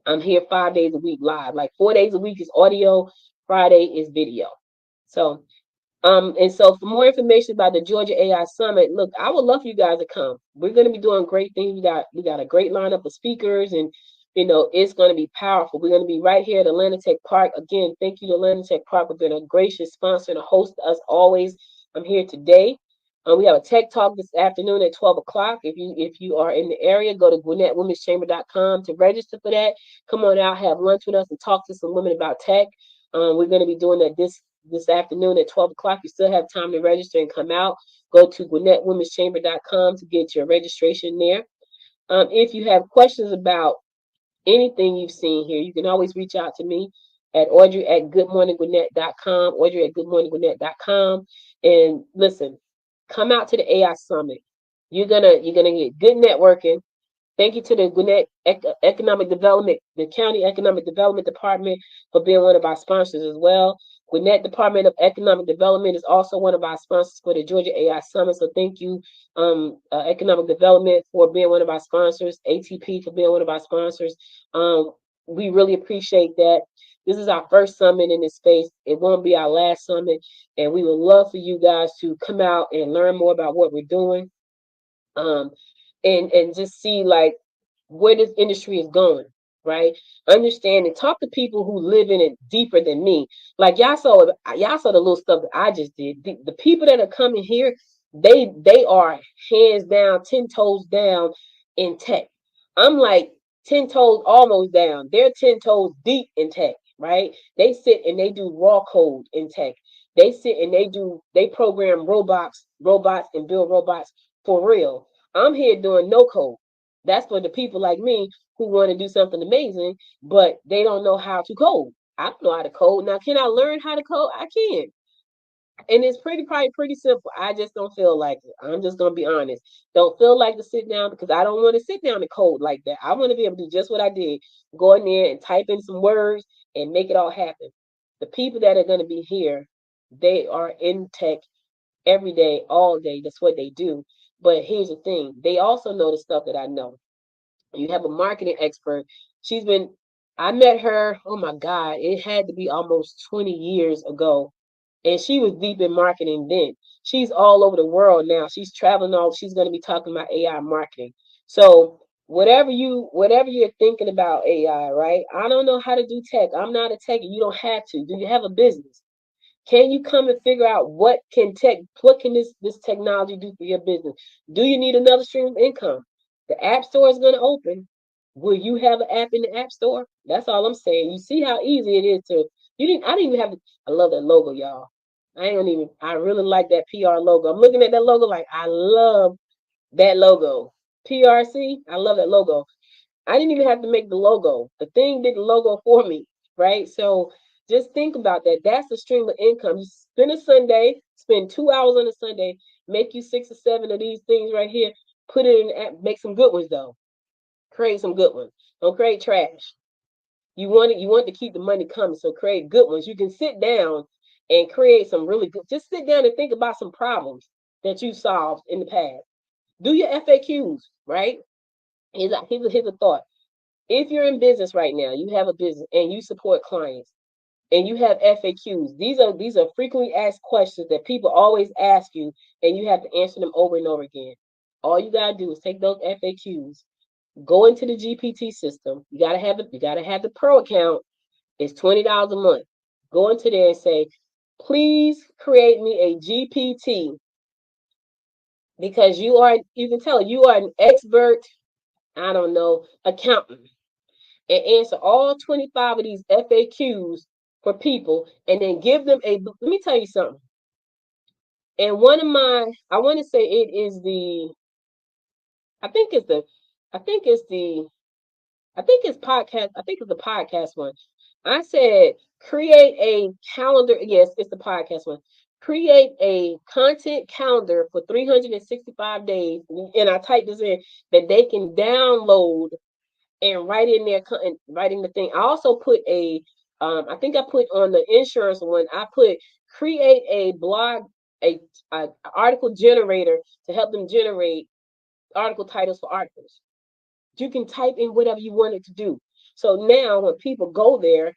I'm here 5 days a week live. Like 4 days a week is audio, Friday is video. So, and so for more information about the Georgia AI Summit, look, I would love for you guys to come. We're going to be doing great things. We got a great lineup of speakers, and it's going to be powerful. We're going to be right here at Atlanta Tech Park. Again, thank you to Atlanta Tech Park for being a gracious sponsor and a host to us always. I'm here today. We have a tech talk this afternoon at 12 o'clock. If you are in the area, go to GwinnettWomen'sChamber.com to register for that. Come on out, have lunch with us, and talk to some women about tech. We're going to be doing that this afternoon at 12 o'clock. You still have time to register and come out. Go to GwinnettWomen'sChamber.com to get your registration there. If you have questions about anything you've seen here, you can always reach out to me at Audrey@GoodMorningGwinnett.com, Audrey@GoodMorningGwinnett.com. And listen, come out to the AI Summit. You're gonna get good networking. Thank you to the Gwinnett Economic Development, the County Economic Development Department for being one of our sponsors as well. Gwinnett Department of Economic Development is also one of our sponsors for the Georgia AI Summit. So thank you, Economic Development, for being one of our sponsors, ATP for being one of our sponsors. We really appreciate that. This is our first summit in this space. It won't be our last summit. And we would love for you guys to come out and learn more about what we're doing. Um, and just see like where this industry is going, right? Understand and talk to people who live in it deeper than me. Like y'all saw the little stuff that I just did. The people that are coming here, they are hands down, 10 toes down in tech. I'm like 10 toes almost down. They're 10 toes deep in tech, right? They sit and they do raw code in tech. They sit and they program robots and build robots for real. I'm here doing no code. That's for the people like me who want to do something amazing, but they don't know how to code. I don't know how to code. Now, can I learn how to code? I can. And it's probably pretty simple. I just don't feel like it. I'm just gonna be honest. Don't feel like to sit down because I don't want to sit down and code like that. I want to be able to do just what I did. Go in there and type in some words and make it all happen. The people that are gonna be here, they are in tech every day, all day. That's what they do. But here's the thing, they also know the stuff that I know. You have a marketing expert. I met her, oh my God, it had to be almost 20 years ago. And she was deep in marketing then. She's all over the world now. She's traveling she's going to be talking about AI marketing. So whatever you're thinking about AI, right? I don't know how to do tech. I'm not a techie. You don't have to. Do you have a business? Can you come and figure out what can this technology do for your business? Do you need another stream of income? The app store is going to open. Will you have an app in the app store? That's all I'm saying. You see how easy it is to I didn't even have to. I love that logo, y'all. I really like that PR logo. I'm looking at that logo like I love that logo. PRC, I love that logo. I didn't even have to make the logo. The thing did the logo for me, right? So just think about that. That's a stream of income. You spend a Sunday, spend 2 hours on a Sunday, make you 6 or 7 of these things right here, put it in the app, make some good ones though. Create some good ones. Don't create trash. You want to keep the money coming, so create good ones. You can sit down and create some really good. Just sit down and think about some problems that you solved in the past. Do your FAQs, right? Here's a thought. If you're in business right now, you have a business and you support clients and you have FAQs. These are frequently asked questions that people always ask you, and you have to answer them over and over again. All you gotta do is take those FAQs, go into the GPT system. You gotta have the pro account. It's $20 a month. Go into there and say, please create me a GPT, because you can tell you are an expert, I don't know, accountant, and answer all 25 of these FAQs for people, and then give them let me tell you something. And I want to say it is I think it's the, I think it's the, I think it's podcast. I think it's the podcast one. I said, create a calendar. Yes, it's the podcast one. Create a content calendar for 365 days. And I typed this in that they can download and write in there, writing the thing. I also put I think I put on the insurance one, I put create a blog, a article generator to help them generate article titles for articles. You can type in whatever you want it to do. So now when people go there,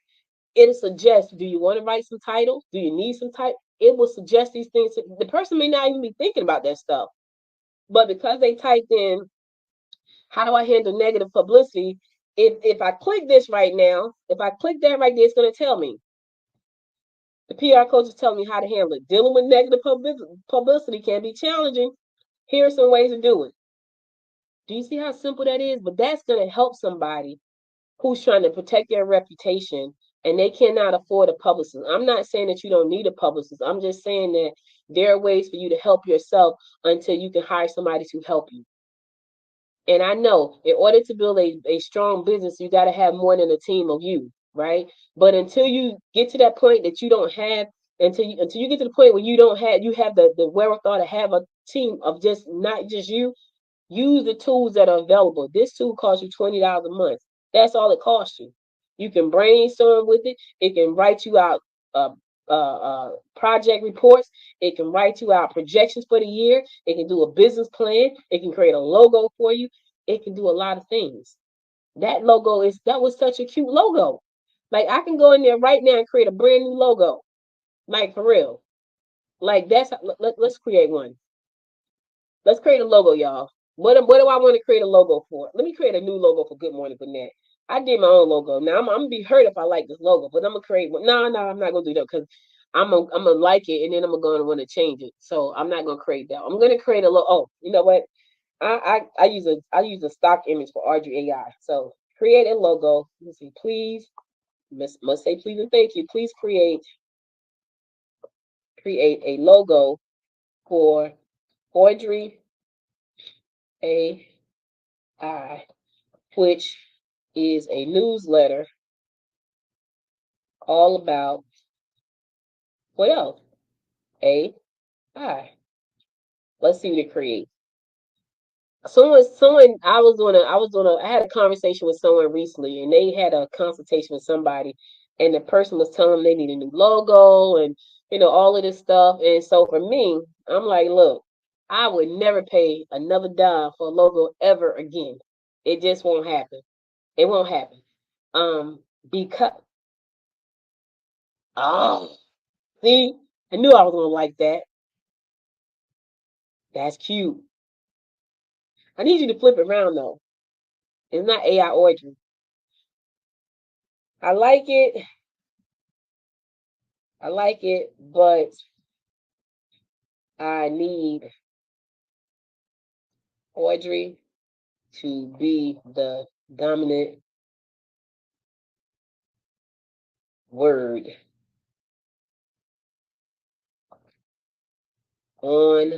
it'll suggest, do you want to write some titles? Do you need some type? It will suggest these things. The person may not even be thinking about that stuff. But because they typed in, how do I handle negative publicity? If I click this right now, if I click that right there, it's going to tell me. The PR coach is telling me how to handle it. Dealing with negative publicity can be challenging. Here are some ways to do it. Do you see how simple that is? But that's going to help somebody who's trying to protect their reputation and they cannot afford a publicist. I'm not saying that you don't need a publicist. I'm just saying that there are ways for you to help yourself until you can hire somebody to help you. And I know in order to build a strong business, you got to have more than a team of you, right? But until you get to that point that you don't have, until you get to the point where you have the wherewithal to have a team of just not just you, use the tools that are available. This tool costs you $20 a month. That's all it costs you. You can brainstorm with it. It can write you out uh, project reports. It can write you out projections for the year. It can do a business plan. It can create a logo for you. It can do a lot of things. That was such a cute logo. Like I can go in there right now and create a brand new logo. Like for real. Like let's create one. Let's create a logo, y'all. What do I want to create a logo for? Let me create a new logo for Good Morning Gwinnett. I did my own logo. Now I'm gonna be hurt if I like this logo, but I'm gonna create one. No, I'm not gonna do that because I'm gonna like it and then I'm gonna want to change it. So I'm not gonna create that. I'm gonna create a logo. Oh, you know what? I use a stock image for Audrey AI. So create a logo. Let's see, please. Must say please and thank you. Please create a logo for Audrey AI, which is a newsletter all about what else? AI. Let's see what it creates. I had a conversation with someone recently and they had a consultation with somebody and the person was telling them they need a new logo and all of this stuff. And so for me, I'm like, look, I would never pay another dime for a logo ever again. It just won't happen. It won't happen. Because see, I knew I was gonna like that. That's cute. I need you to flip it around though. It's not AI Audrey. I like it. I like it, but I need Audrey to be the dominant word on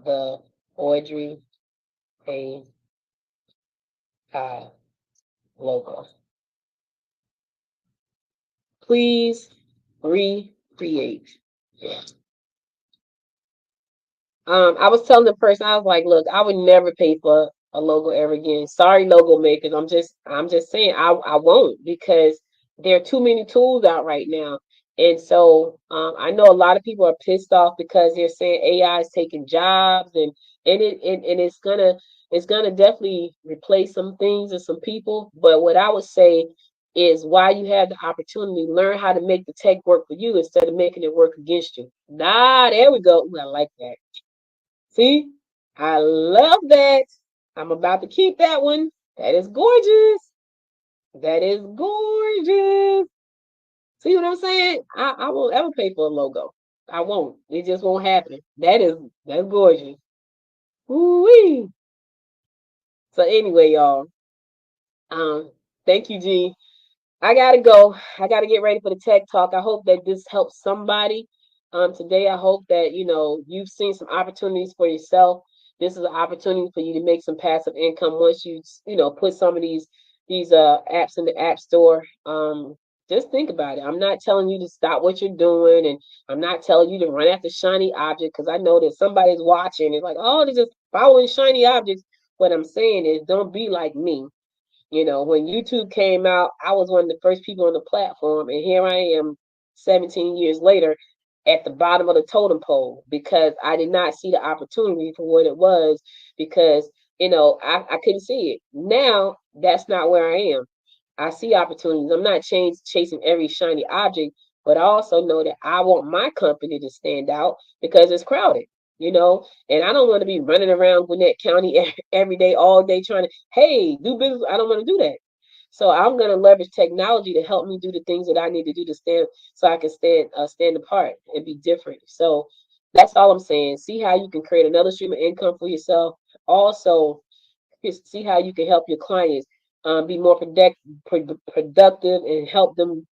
the Audrey AI logo. Please recreate. I was telling the person, I was like, look, I would never pay for a logo ever again. Sorry, logo makers. I'm just saying I won't because there are too many tools out right now. And so I know a lot of people are pissed off because they're saying AI is taking jobs and it's gonna definitely replace some things and some people. But what I would say is why you have the opportunity, learn how to make the tech work for you instead of making it work against you. There we go. Ooh, I like that. See, I love that. I'm about to keep that one. That is gorgeous. That is gorgeous. See what I'm saying? I won't ever pay for a logo. I won't. It just won't happen. That's gorgeous. Ooh-wee. So anyway, y'all. Thank you, G. I gotta go. I gotta get ready for the tech talk. I hope that this helps somebody. Today, I hope that you've seen some opportunities for yourself. This is an opportunity for you to make some passive income once you put some of these apps in the app store. Just think about it. I'm not telling you to stop what you're doing, and I'm not telling you to run after shiny object because I know that somebody's watching. It's like, oh, they're just following shiny objects. What I'm saying is, don't be like me. When YouTube came out, I was one of the first people on the platform, and here I am 17 years later at the bottom of the totem pole because I did not see the opportunity for what it was because, I couldn't see it. Now, that's not where I am. I see opportunities. I'm not chasing every shiny object, but I also know that I want my company to stand out because it's crowded. And I don't want to be running around Gwinnett County every day, all day trying to, hey, do business. I don't want to do that. So I'm going to leverage technology to help me do the things that I need to do to stand, so I can stand apart and be different. So that's all I'm saying. See how you can create another stream of income for yourself. Also, see how you can help your clients be more productive and help them,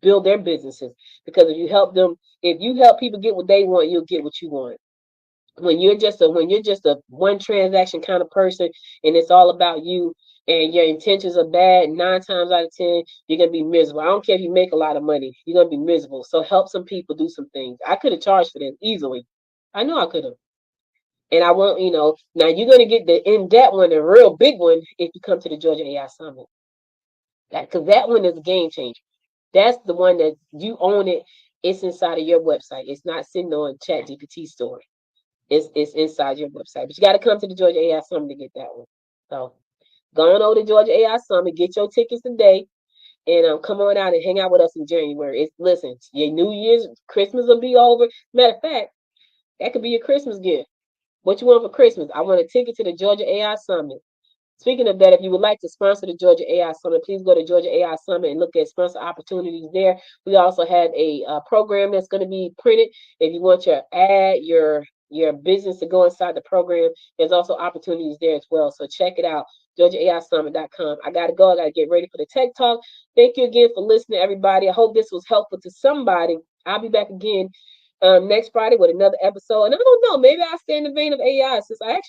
build their businesses. Because if you help people get what they want, you'll get what you want. When you're just a one transaction kind of person, and it's all about you, and your intentions are bad, 9 times out of 10 you're gonna be miserable. I don't care if you make a lot of money, you're gonna be miserable. So help some people do some things. I could have charged for this easily. I know I could have. And I want, now you're gonna get the in-depth one, the real big one, if you come to the Georgia AI Summit. Because that one is a game changer. That's the one that you own it. It's inside of your website. It's not sitting on Chat GPT store. It's inside your website. But you got to come to the Georgia AI Summit to get that one. So go on over to Georgia AI Summit, get your tickets today, and come on out and hang out with us in January. Listen, your New Year's, Christmas will be over. Matter of fact, that could be your Christmas gift. What you want for Christmas? I want a ticket to the Georgia AI Summit. Speaking of that, if you would like to sponsor the Georgia AI Summit, please go to Georgia AI Summit and look at sponsor opportunities there. We also have a program that's going to be printed. If you want your ad, your business to go inside the program, there's also opportunities there as well. So check it out, GeorgiaAISummit.com. I got to go. I got to get ready for the Tech Talk. Thank you again for listening, everybody. I hope this was helpful to somebody. I'll be back again next Friday with another episode. And I don't know, maybe I'll stay in the vein of AI, since I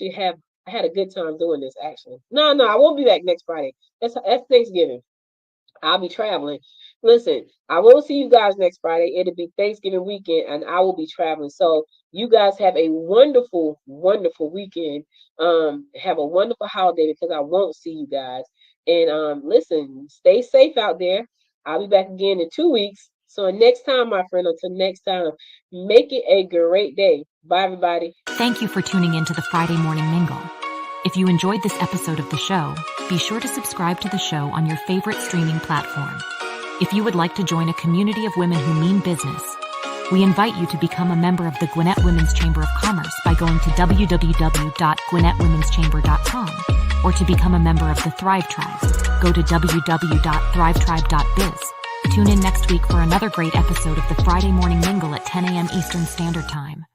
had a good time doing this, actually. No, I won't be back next Friday. That's Thanksgiving. I'll be traveling. Listen, I will see you guys next Friday. It'll be Thanksgiving weekend, and I will be traveling. So you guys have a wonderful, wonderful weekend. Have a wonderful holiday, because I won't see you guys. And listen, stay safe out there. I'll be back again in 2 weeks. So next time, my friend, until next time, make it a great day. Bye, everybody. Thank you for tuning in to the Friday Morning Mingle. If you enjoyed this episode of the show, be sure to subscribe to the show on your favorite streaming platform. If you would like to join a community of women who mean business, we invite you to become a member of the Gwinnett Women's Chamber of Commerce by going to www.gwinnettwomenschamber.com, or to become a member of the Thrive Tribe, go to www.thrivetribe.biz. Tune in next week for another great episode of the Friday Morning Mingle at 10 a.m. Eastern Standard Time.